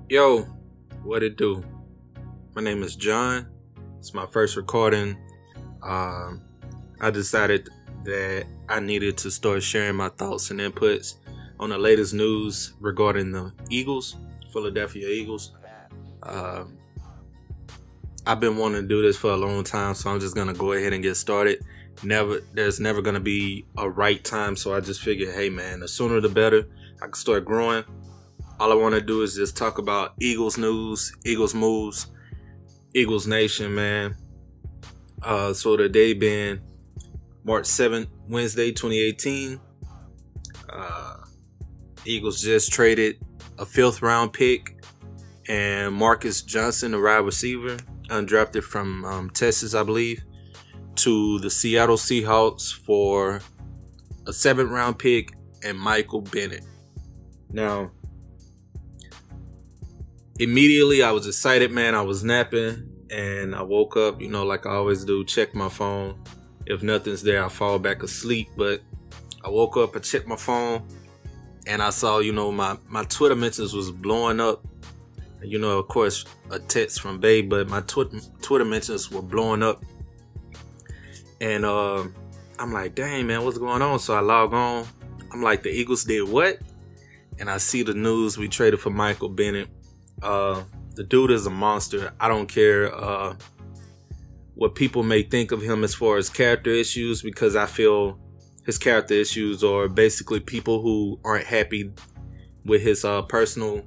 Yo, what it do? My name is John. It's my first recording. I decided that I needed to start sharing my thoughts and inputs on the latest news regarding the Eagles, Philadelphia Eagles. I've been wanting to do this for a long time, so I'm just gonna go ahead and get started. There's never gonna be a right time, so I just figured, hey man, the sooner the better. I can start growing. All I want to do is just talk about Eagles news, Eagles moves, Eagles Nation, man. So the day being March 7th, Wednesday, 2018. Eagles just traded a 5th round pick and Marcus Johnson, a wide receiver, undrafted from Texas, I believe, to the Seattle Seahawks for a 7th round pick and Michael Bennett. Now, immediately I was excited, man. I was napping and I woke up, like I always do, check my phone. If nothing's there, I fall back asleep. But I woke up, I checked my phone, and I saw, my Twitter mentions was blowing up. Of course, a text from Babe, but my Twitter mentions were blowing up. And I'm like, dang, man, what's going on? So I log on. I'm like, the Eagles did what? And I see the news, we traded for Michael Bennett. The dude is a monster. I don't care what people may think of him as far as character issues, because I feel his character issues are basically people who aren't happy with his personal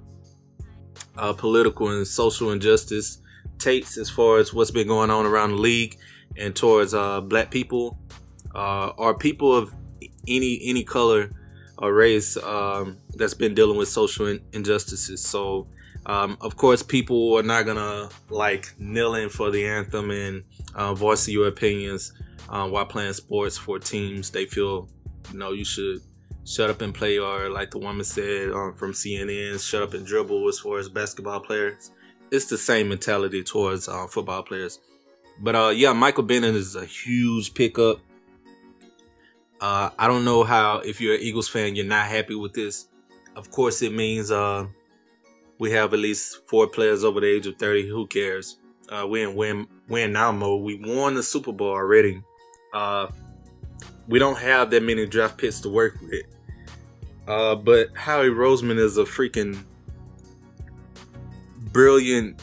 political and social injustice takes as far as what's been going on around the league and towards black people or people of any color or race that's been dealing with social injustices. So of course, people are not gonna kneel in for the anthem and voice your opinions while playing sports for teams they feel you should shut up and play, or like the woman said from CNN, shut up and dribble. As far as basketball players, it's the same mentality towards football players. But yeah, Michael Bennett is a huge pickup. I don't know how, if you're an Eagles fan, you're not happy with this. Of course, it means we have at least 4 players over the age of 30. Who cares? We're in win now mode. We won the Super Bowl already. We don't have that many draft picks to work with. But Howie Roseman is a freaking brilliant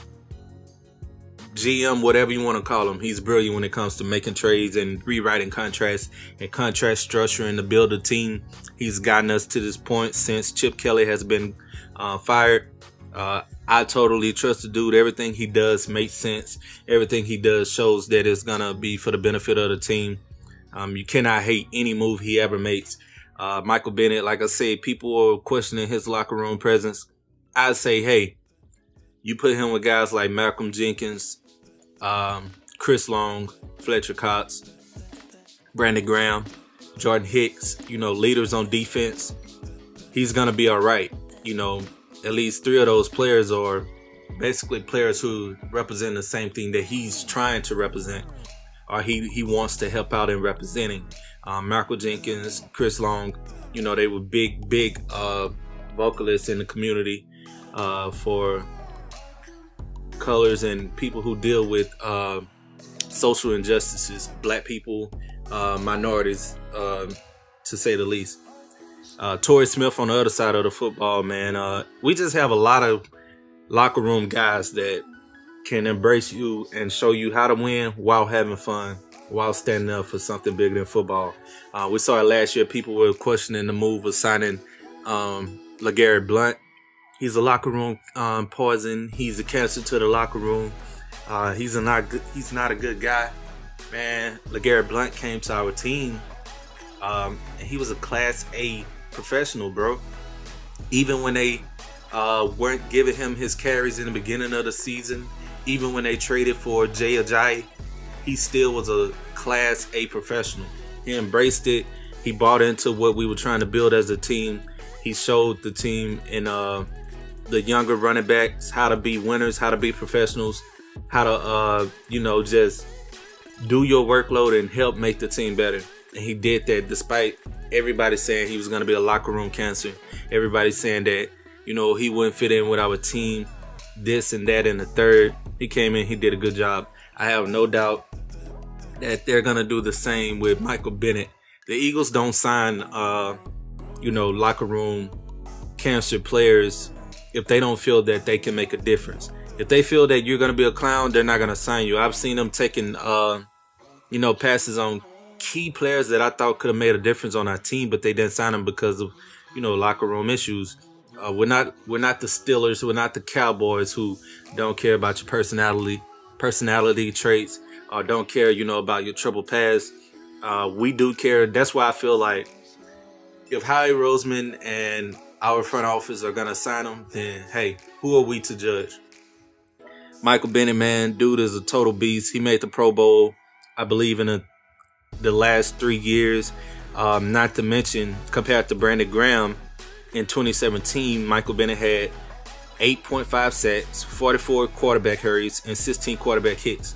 GM, whatever you want to call him. He's brilliant when it comes to making trades and rewriting contracts and contract structure and to build a team. He's gotten us to this point since Chip Kelly has been fired. I totally trust the dude. Everything he does makes sense. Everything he does shows that it's gonna be for the benefit of the team. You cannot hate any move he ever makes. Michael Bennett, like I said, people are questioning his locker room presence. I say, hey, you put him with guys like Malcolm Jenkins, Chris Long, Fletcher Cox, Brandon Graham, Jordan Hicks, leaders on defense. He's gonna be all right. At least 3 of those players are basically players who represent the same thing that he's trying to represent, or he wants to help out in representing. Michael Jenkins, Chris Long, they were big vocalists in the community for colors and people who deal with social injustices, black people, minorities, to say the least. Torrey Smith on the other side of the football, man. We just have a lot of locker room guys that can embrace you and show you how to win while having fun, while standing up for something bigger than football. We saw it last year. People were questioning the move of signing LeGarrette Blount. He's a locker room poison. He's a cancer to the locker room. He's not a good guy, man. LeGarrette Blount came to our team, and he was a Class A professional, bro. Even when they weren't giving him his carries in the beginning of the season, even when they traded for Jay Ajayi, he still was a Class A professional. He embraced it. He bought into what we were trying to build as a team. He showed the team and the younger running backs how to be winners, how to be professionals, how to just do your workload and help make the team better. And he did that despite everybody saying he was going to be a locker room cancer. Everybody saying that, he wouldn't fit in with our team. this and that and the third. He came in, he did a good job. I have no doubt that they're going to do the same with Michael Bennett. The Eagles don't sign, locker room cancer players if they don't feel that they can make a difference. If they feel that you're going to be a clown, they're not going to sign you. I've seen them taking, passes on key players that I thought could have made a difference on our team, but they didn't sign them because of, locker room issues. We're not the Steelers. We're not the Cowboys who don't care about your personality traits, or don't care, about your trouble past. We do care. That's why I feel like if Howie Roseman and our front office are gonna sign him, then hey, who are we to judge? Michael Bennett, man, dude is a total beast. He made the Pro Bowl, I believe, in the last 3 years. Not to mention, compared to Brandon Graham in 2017, Michael Bennett had 8.5 sacks, 44 quarterback hurries, and 16 quarterback hits.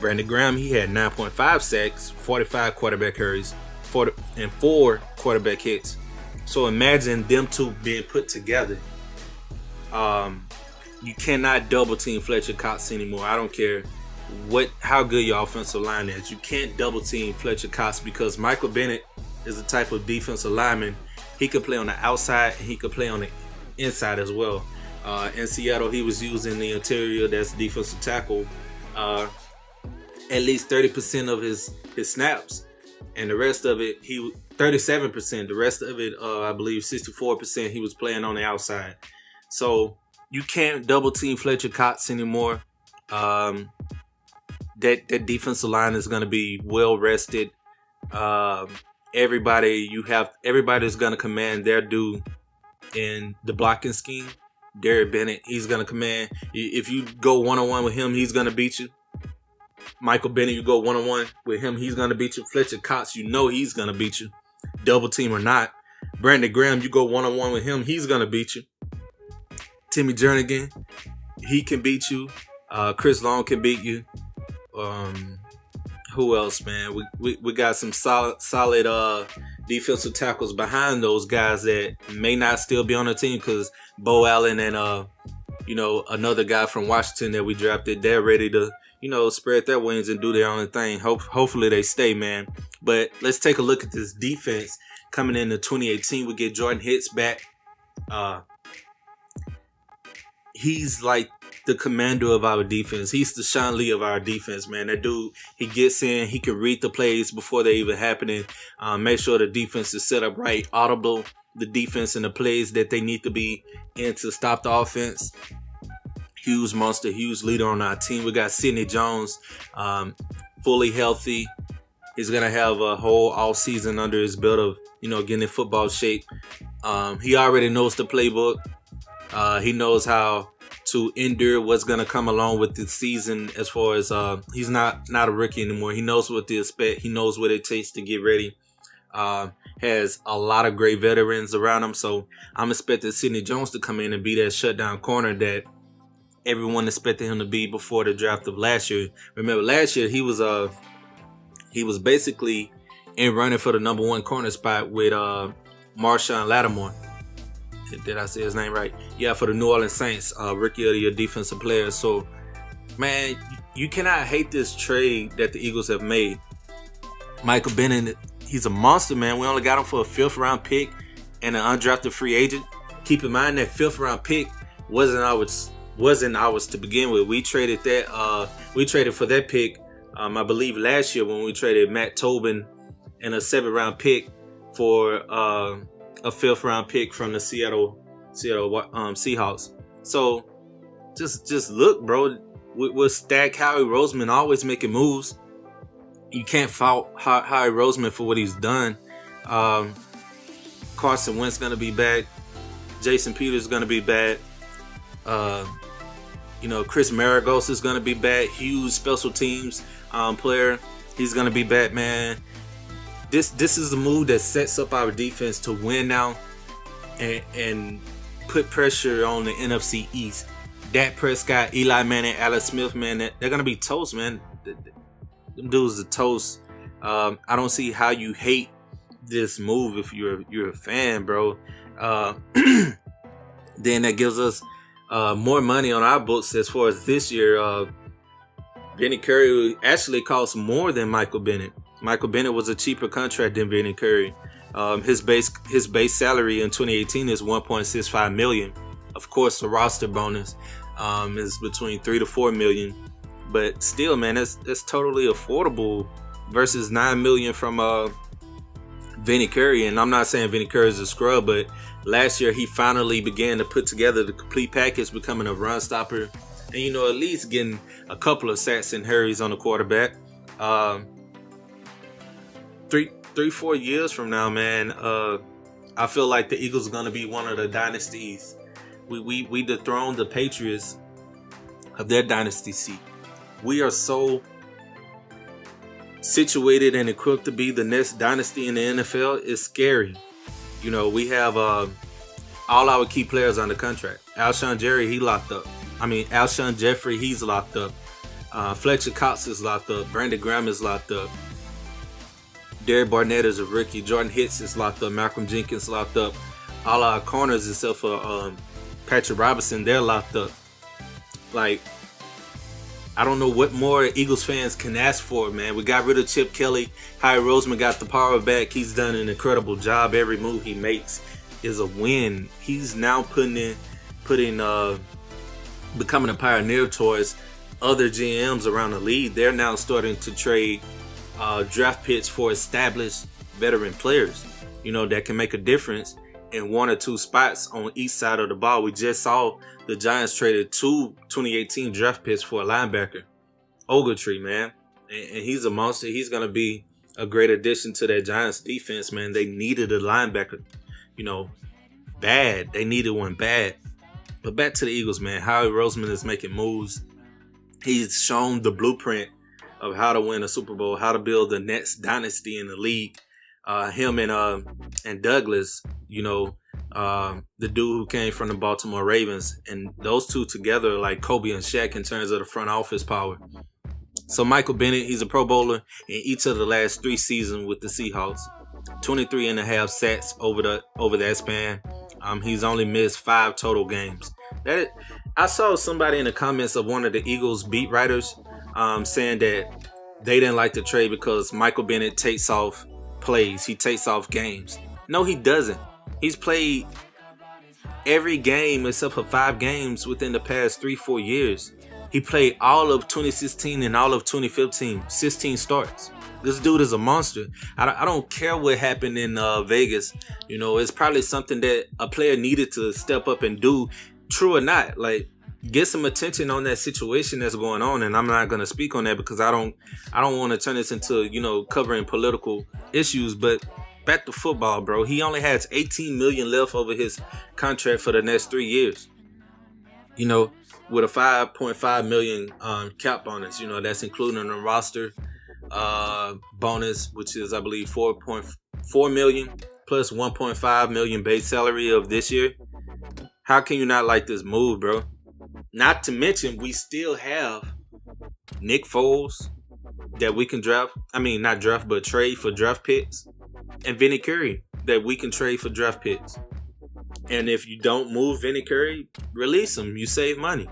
Brandon Graham, he had 9.5 sacks, 45 quarterback hurries, and 4 quarterback hits. So imagine them two being put together. You cannot double team Fletcher Cox anymore. I don't care how good your offensive line is. You can't double team Fletcher Cox because Michael Bennett is the type of defensive lineman. He could play on the outside and he could play on the inside as well. In Seattle, he was using the interior, that's defensive tackle, at least 30% of his snaps, and the rest of it, 37%. The rest of it, I believe 64%, he was playing on the outside. So you can't double team Fletcher Cox anymore. That defensive line is going to be well rested. Everybody's going to command their due in the blocking scheme. Derek Bennett, he's going to command. If you go one-on-one with him, he's going to beat you. Michael Bennett, you go one-on-one with him, he's going to beat you. Fletcher Cox, he's going to beat you. Double team or not. Brandon Graham, you go one-on-one with him, he's going to beat you. Timmy Jernigan, he can beat you. Chris Long can beat you. Who else, man? We got some solid defensive tackles behind those guys that may not still be on the team because Bo Allen and another guy from Washington that we drafted, they're ready to spread their wings and do their own thing. Hopefully they stay, man. But let's take a look at this defense coming into 2018. We get Jordan Hicks back. He's like the commander of our defense. He's the Sean Lee of our defense, man. That dude, he gets in, he can read the plays before they even happening. Make sure the defense is set up right, audible the defense and the plays that they need to be in to stop the offense. Huge monster, huge leader on our team. We got Sidney Jones, fully healthy. He's gonna have a whole off season under his belt of getting in football shape. He already knows the playbook. He knows how to endure what's going to come along with the season as far as he's not a rookie anymore. He knows what to expect. He knows what it takes to get ready. Has a lot of great veterans around him. So I'm expecting Sidney Jones to come in and be that shutdown corner that everyone expected him to be before the draft of last year. Remember, last year he was basically in running for the number 1 corner spot with Marshawn Lattimore. Did I say his name right? Yeah, for the New Orleans Saints, rookie of the year defensive player. So, man, you cannot hate this trade that the Eagles have made. Michael Bennett, he's a monster, man. We only got him for a 5th round pick and an undrafted free agent. Keep in mind that 5th round pick wasn't ours to begin with. We traded that. We traded for that pick, I believe, last year when we traded Matt Tobin and a 7th round pick for a 5th round pick from the Seattle Seahawks. So just look, bro. With Stack Howie Roseman always making moves. You can't fault Howie Roseman for what he's done. Carson Wentz gonna be back. Jason Peters gonna be back. Chris Maragos is gonna be back. Huge special teams player. He's gonna be back, man. This is the move that sets up our defense to win now and put pressure on the NFC East. Dak Prescott, Eli Manning, Alex Smith, man, they're going to be toast, man. Them dudes are toast. I don't see how you hate this move if you're a fan, bro. Then that gives us more money on our books as far as this year. Vinny Curry actually costs more than Michael Bennett. Michael Bennett was a cheaper contract than Vinny Curry. His base salary in 2018 is $1.65 million. Of course, the roster bonus is between $3 to $4 million. But still, man, that's totally affordable versus $9 million from Vinny Curry. And I'm not saying Vinny Curry is a scrub, but last year he finally began to put together the complete package, becoming a run stopper. And, at least getting a couple of sacks and hurries on the quarterback. 3-4 years from now, man, I feel like the Eagles are going to be one of the dynasties. We dethroned the Patriots of their dynasty seat. We are so situated and equipped to be the next dynasty in the NFL. It's scary. We have all our key players under contract. Alshon Jeffrey, he's locked up. Fletcher Cox is locked up. Brandon Graham is locked up. Derek Barnett is a rookie. Jordan Hicks is locked up. Malcolm Jenkins locked up. All our corners except for Patrick Robinson, they're locked up. Like, I don't know what more Eagles fans can ask for, man. We got rid of Chip Kelly. Howie Roseman got the power back. He's done an incredible job. Every move he makes is a win. He's now becoming a pioneer towards other GMs around the league. They're now starting to trade draft picks for established veteran players, that can make a difference in one or two spots on each side of the ball. We just saw the Giants traded 2 2018 draft picks for a linebacker, Ogletree, man. And he's a monster. He's going to be a great addition to that Giants defense, man. They needed a linebacker, bad. They needed one bad. But back to the Eagles, man. Howie Roseman is making moves. He's shown the blueprint of how to win a Super Bowl, how to build the next dynasty in the league. Him and Douglas, the dude who came from the Baltimore Ravens, and those two together are like Kobe and Shaq in terms of the front office power. So Michael Bennett, he's a Pro Bowler in each of the last 3 seasons with the Seahawks. 23.5 sacks over that span. He's only missed 5 total games. I saw somebody in the comments of one of the Eagles beat writers saying that they didn't like the trade because Michael Bennett takes off plays. He takes off games. No, he doesn't. He's played every game except for 5 games within the past 3-4 years. He played all of 2016 and all of 2015, 16 starts. This dude is a monster. I don't care what happened in Vegas. It's probably something that a player needed to step up and do. True or not, like, get some attention on that situation that's going on. And I'm not going to speak on that because I don't want to turn this into, covering political issues. But back to football, bro. He only has $18 million left over his contract for the next 3 years. With a $5.5 million cap bonus. That's including a roster bonus, which is, I believe, $4.4 million plus $1.5 million base salary of this year. How can you not like this move, bro? Not to mention, we still have Nick Foles that we can draft. I mean, not draft, but trade for draft picks. And Vinny Curry that we can trade for draft picks. And if you don't move Vinny Curry, release him. You save money.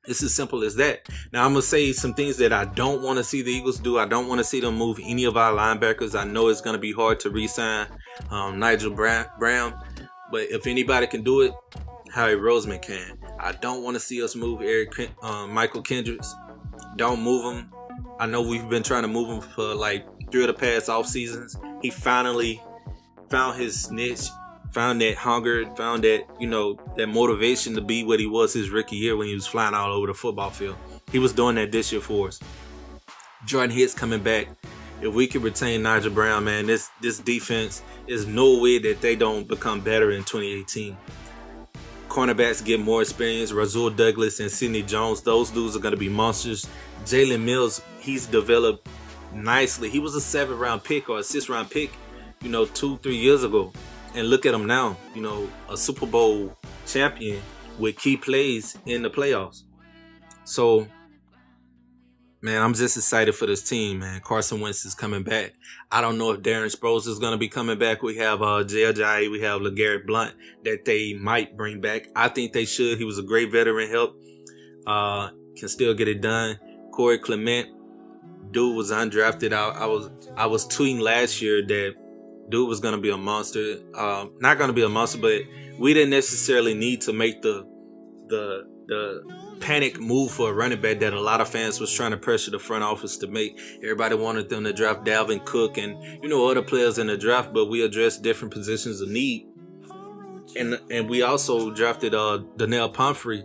It's as simple as that. Now, I'm going to say some things that I don't want to see the Eagles do. I don't want to see them move any of our linebackers. I know it's going to be hard to re-sign Nigel Brown. But if anybody can do it, Howie Roseman can. I don't want to see us move Michael Kendricks. Don't move him. I know we've been trying to move him for like 3 of the past off seasons. He finally found his niche, found that hunger, found that, that motivation to be what he was his rookie year when he was flying all over the football field. He was doing that this year for us. Jordan Hicks coming back. If we can retain Nigel Brown, man, this defense is no way that they don't become better in 2018. Cornerbacks get more experience. Rasul Douglas and Sidney Jones, those dudes are going to be monsters. Jalen Mills, he's developed nicely. He was a 7th-round pick or a 6th-round pick, 2-3 years ago. And look at him now, a Super Bowl champion with key plays in the playoffs. So Man, I'm just excited for this team, man. Carson Wentz is coming back. I don't know if Darren Sproles is going to be coming back. We have Jay, we have LeGarrette Blount that they might bring back. I think they should. He was a great veteran help. Can still get it done. Corey Clement, dude was undrafted. I was tweeting last year that dude was going to be a monster. Not going to be a monster, but we didn't necessarily need to make the panic move for a running back that a lot of fans was trying to pressure the front office to make. Everybody wanted them to draft Dalvin Cook and other players in the draft, but we addressed different positions of need. And we also drafted Donnell Pumphrey.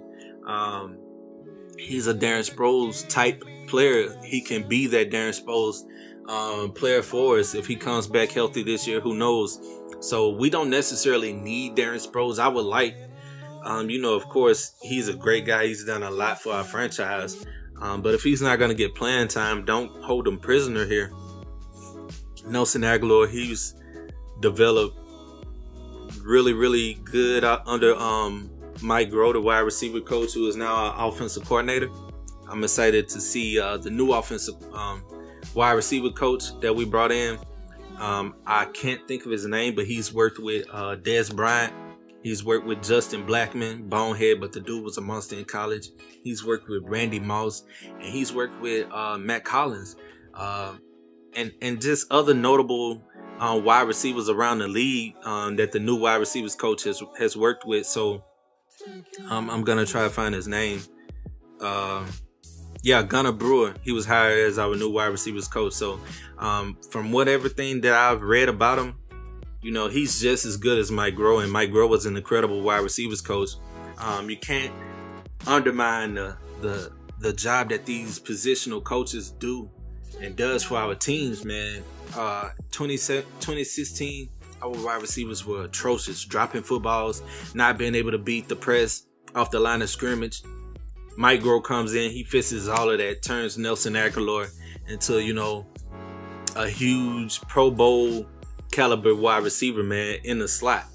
He's a Darren Sproles type player. He can be that Darren Sproles player for us if he comes back healthy this year. Who knows? So we don't necessarily need Darren Sproles. I would like. Of course, he's a great guy. He's done a lot for our franchise. But if he's not going to get playing time, don't hold him prisoner here. Nelson Aguilar, he's developed really, really good under Mike Groh, the wide receiver coach, who is now our offensive coordinator. I'm excited to see the new offensive wide receiver coach that we brought in. I can't think of his name, but he's worked with Dez Bryant. He's worked with Justin Blackman, bonehead, but the dude was a monster in college. He's worked with Randy Moss, and he's worked with Matt Collins, and just other notable wide receivers around the league that the new wide receivers coach has worked with. So I'm gonna try to find his name. Gunnar Brewer. He was hired as our new wide receivers coach. So from everything that I've read about him, he's just as good as Mike Groh, and Mike Groh was an incredible wide receivers coach. You can't undermine the job that these positional coaches do and does for our teams, man. 2016, our wide receivers were atrocious, dropping footballs, not being able to beat the press off the line of scrimmage. Mike Groh comes in, he fixes all of that, turns Nelson Aguilar into, a huge Pro Bowl caliber wide receiver, man, in the slot.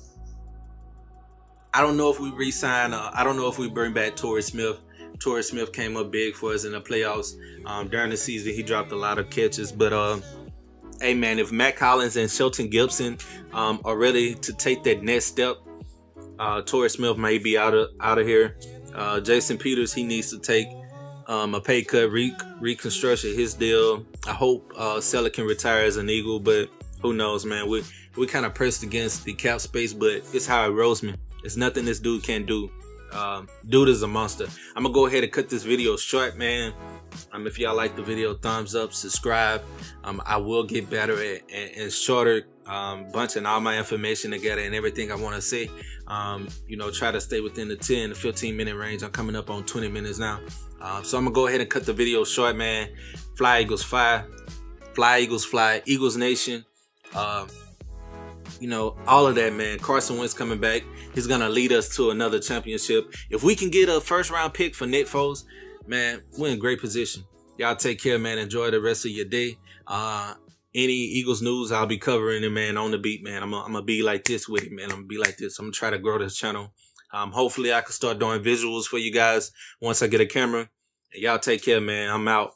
I don't know if we re-sign. I don't know if we bring back Torrey Smith. Torrey Smith came up big for us in the playoffs. During the season, he dropped a lot of catches. But, hey, man, if Matt Collins and Shelton Gibson are ready to take that next step, Torrey Smith may be out of here. Jason Peters, he needs to take a pay cut, reconstruction his deal. I hope Seller can retire as an Eagle, but who knows, man? We kind of pressed against the cap space, but it's Howard Roseman. It's nothing this dude can't do. Dude is a monster. I'm gonna go ahead and cut this video short, man. If y'all like the video, thumbs up, subscribe. I will get better at and shorter, bunching all my information together and everything I want to say. Try to stay within the 10 to 15 minute range. I'm coming up on 20 minutes now. So I'm gonna go ahead and cut the video short, man. Fly Eagles fly. Fly Eagles fly. Eagles Nation. All of that, man. Carson Wentz coming back. He's going to lead us to another championship. If we can get a first round pick for Nick Foles, man, we're in great position. Y'all take care, man. Enjoy the rest of your day. Any Eagles news, I'll be covering it, man, on the beat, man. I'm going to be like this with it, man. I'm going to be like this. I'm going to try to grow this channel. Hopefully I can start doing visuals for you guys once I get a camera. Y'all take care, man. I'm out.